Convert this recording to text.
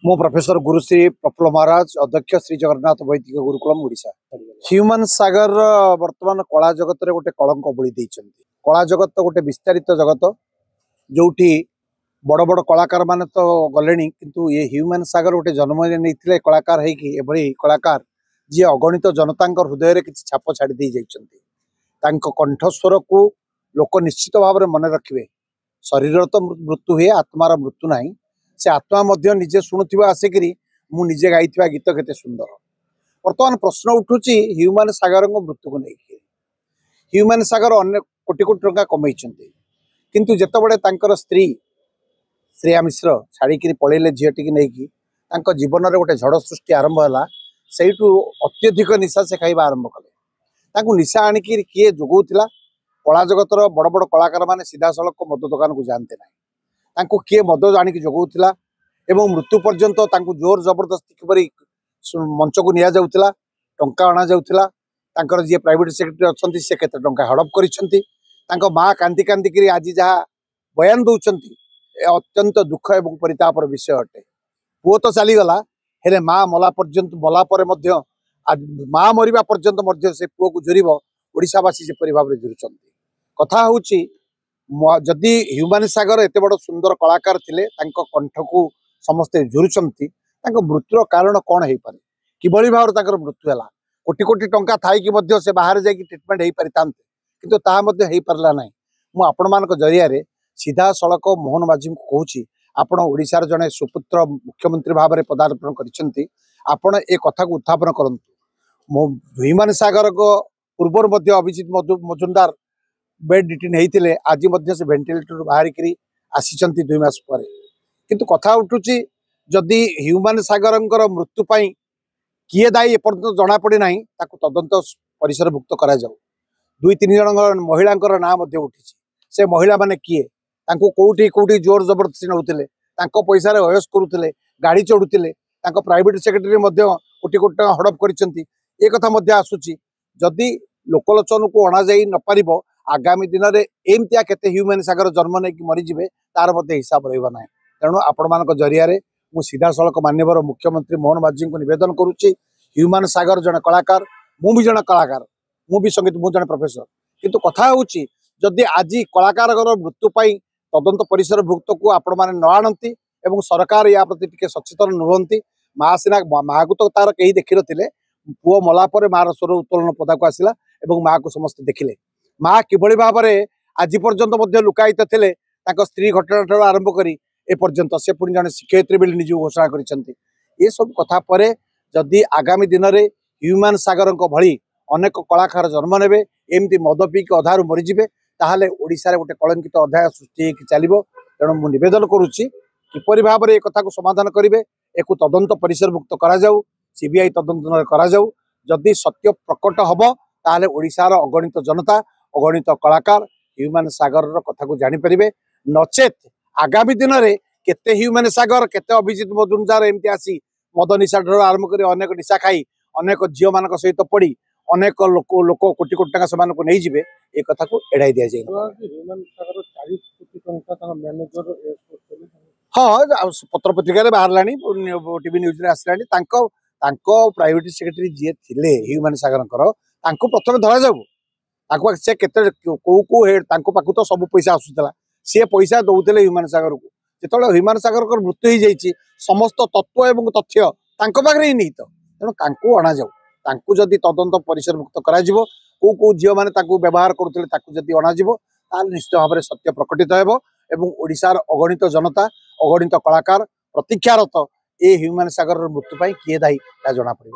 मो प्रोफेसर गुरुश्री प्रफुल्ल महाराज अध्यक्ष श्री जगन्नाथ वैदिक गुरुकुलम ओडिशा। ह्यूमन सागर वर्तमान कला जगत रे गोटे कलंक बोली देइछन्ती। कला जगत तो गोटे विस्तारित जगत जोठी बड़ बड़ कलाकार माने तो गलेनी, किंतु ये ह्यूमन सागर गोटे जन्म नहीं कलाकार है कि एभली कलाकार जी अगणित जनता हृदय रे किछि छाप छाड़ी दे जाइछन्ती। तांको कंठस्वर को लोक निश्चित भाव में मन रखिए। शरीर तो मृत्यु हुए, आत्मार मृत्यु नहीं। से आत्मा मध्य निजे शुणुवा आसिक मु निजे गाई गीत केते सुंदर। बर्तमान प्रश्न उठुची ह्यूमन सागर मृत्यु को लेकिन। ह्यूमन सागर अनेक कोटी कोटी टंका कमई, किंतु जेतबेले तांकर स्त्री श्रेया मिश्र छाड़ी पलैले झीटी नहीं जीवन में गोटे झड़ सृष्टि आरंभ है। से अत्यधिक निशा से खाइबा आरंभ कले। निशा आणिक किए जोगौला कला जगतर बड़ बड़ कलाकार माने सीधा सड़क मद दुकान को जानते ना, किए मद आणिक जोगौला एवं मृत्यु पर्यंत जोर जबरदस्ती किपरि मंच को निया जाउथिला, टंका अणा जाउथिला। तांकर जे प्राइवेट सेक्रेटरी अछंती से केते टंका हड़प करिसंती। तांको मां कांदी कांदी करी आज जहा बयान दउचंती अत्यंत दुख एवं परितापर विषय अटे। पुओ तो चली गला, हेले मां मला पर्यंत मला परे मध्य मां मरिबा पर्यंत मध्य से पुओ को जुरिब ओडिशावासी जेपरि भाव रे जुरुचंती। कथा होची जदि ह्यूमन सागर एते बड़ सुंदर कलाकार थिले, तांको कंठ को समस्ते जुरुचंती, तांको मृत्युर कारण कौन हो पारे, किभली भाव तांकर मृत्यु है। कोटी कोटी टंका थाई कि मध्य से बाहर जाई ट्रिटमेंट हो पारि थांते, किंतु ताहा मध्य हो पारला नाही। मु आपण मानक जरिया रे सीधा सड़क मोहन माझी को कहूची, आपण ओडिशार जने सुपुत्र मुख्यमंत्री भाव में पदार्पण करिसंती। आपण ए कथा को उत्थापन करंतु। ह्यूमन सागर को पूर्वर मध्य अभिजीत मजुमदार बेड डिटेन होते, आज मध्य से वेंटिलेटर बाहर आसी 2 मास पर। किंतु कथा उठुची जदि ह्यूमन सागर मृत्यु पाई किए दायी एपर्यंत जना पड़ी ना, तदंत परिसरभुक्त करा जाऊ। 2-3 जन महिला नाम उठी। से महिला माने किए, कौटी कौटी जोर जबरदस्ती नौले, पैसा अयस करुले, गाड़ी चढ़ुले, प्राइवेट सेक्रेटरी कोटी कोटी टका हड़प कर आसूची। जदि लोकलोचन को अणा जा न पार आगामी दिन में एमतिया केते ह्यूमन सागर जन्म नहीं मरीजे तार हिसाब रहा ना। तेणु आपण मान जरिया मु सीधा सड़क मान्यवर मुख्यमंत्री मोहन माझी को निवेदन करुच्ची, ह्यूमन सागर जन कलाकार, मु भी जन कलाकार, मु भी संगीत, मु जन प्रोफेसर। किंतु कथा होची जदि आज कलाकार मृत्यु पाई तदंत परिसर भुक्त को आपण माने न आणंती एवं सरकार या प्रति टिके सचेतन नुहंती। माँ सिना माँ को तो तार कहीं देखि नथिले, पुओ मला परे मार स्वर उत्तोलन पदा को आसिला एवं माँ को समस्त देखिले। माँ किभली भाव में आज पर्यंत लुकायित थिले, स्त्री घटना ठार आरंभ करी ए पर्यंत से पुणी जन शिक्षयित्री बोली निज घोषणा करिसेंती। ये सब कथा परे जदि आगामी दिन में ह्यूमन सागर भली अनेक कलाकार जन्म नेबे, एमती मद पीक अधारू मरीजे, ताहले ओडिशा रे गोटे कलंकित अध्याय सृष्टि चलिबो। तेणु मु निवेदन करुच्ची किपरि भाव में कथा को समाधान करेंगे, एक तदंत परिसरभुक्त करा जाऊ, सीबीआई तदंत करा जाऊ। जदि सत्य प्रकट हम ताहले ओडिशार अगणित जनता, अगणित कलाकार ह्यूमन सागर कथा को जानी परिबे। नचेत आगामी दिन में केते ह्यूमन सागर केते अभिजीत मजुमदार एमती आसी मद निशा ठार आरंभ कर अनेक निशा खाई अनेक झील मान सहित पड़ी अनेक लोक कोटी कोटी टका सेमानकु नहीं जिबे, ए कथा को एड़ाई दिया जाए। हाँ, पत्र पत्रिका बाहर लानी, टीवी न्यूज रे आसलानी। प्राइवेट सेक्रेटरी जी थिले ह्यूमन सागर प्रथम धरा जाऊ। से केते को पाखु तो सब पैसा आसुला, सी पैसा दौले ह्यूमन सागर को। जो ह्यूमन सागर मृत्यु हो जाए समस्त तत्व एवं तथ्य पाखे ही निहित। तेणु अणा जाऊ, जदि तदंत परिसरभुक्त करा कौ झील मैंने व्यवहार करुले अणा निश्चित भाव में सत्य प्रकटित हो। ओडिशार अगणित जनता, अगणित कलाकार प्रतीक्षारत ए ह्यूमन सागर मृत्यु किए दायी जना पड़े।